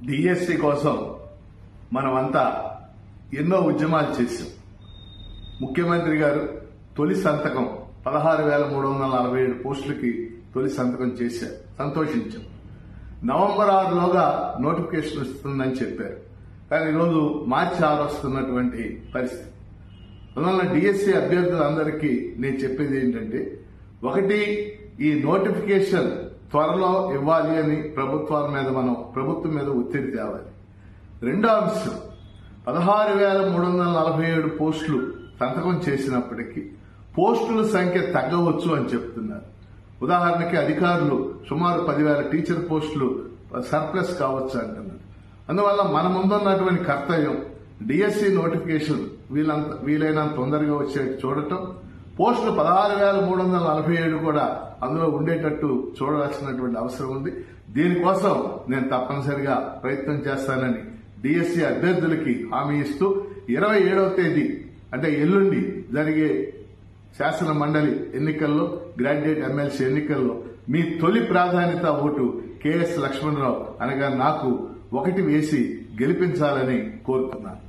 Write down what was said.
DSC కోసం మనమంతా ఎన్నో ఉద్యమాలు చేశాం. ముఖ్యమంత్రి గారు తొలి సంతకం 16,347 పోస్టులకి తొలి సంతకం చేశారు. సంతోషించాం. నవంబర్ 6లోగా నోటిఫికేషన్ వస్తుందని చెప్పారు. కానీ ఈరోజు మార్చి 6 వస్తున్నటువంటి పరిస్థితి. అందువల్ల డిఎస్సి అభ్యర్థులందరికీ నేను చెప్పేది ఏంటంటే, ఒకటి, ఈ నోటిఫికేషన్ త్వరలో ఇవ్వాలి అని ప్రభుత్వం మీద ఒత్తిడి తేవాలి. రెండో అంశం, 16,347 పోస్టులు సంతకం చేసినప్పటికీ పోస్టుల సంఖ్య తగ్గవచ్చు అని చెప్తున్నారు. ఉదాహరణకి అధికారులు సుమారు 10,000 టీచర్ పోస్టులు సర్ప్లస్ కావచ్చు అంటున్నారు. అందువల్ల మన ముందున్నటువంటి కర్తవ్యం డిఎస్సి నోటిఫికేషన్ వీలైనంత తొందరగా వచ్చేట్టు చూడటం, పోస్టులు 16,347 కూడా అందులో ఉండేటట్టు చూడాల్సినటువంటి అవసరం ఉంది. దీనికోసం నేను తప్పనిసరిగా ప్రయత్నం చేస్తానని డిఎస్సి అభ్యర్థులకి హామీ ఇస్తూ 27వ తేదీ అంటే ఎల్లుండి జరిగే శాసన మండలి ఎన్నికల్లో, గ్రాడ్యుయేట్ ఎమ్మెల్సీ ఎన్నికల్లో మీ తొలి ప్రాధాన్యత ఓటు కెఎస్ లక్ష్మణరావు అనగా నాకు 1 వేసి గెలిపించాలని కోరుతున్నాను.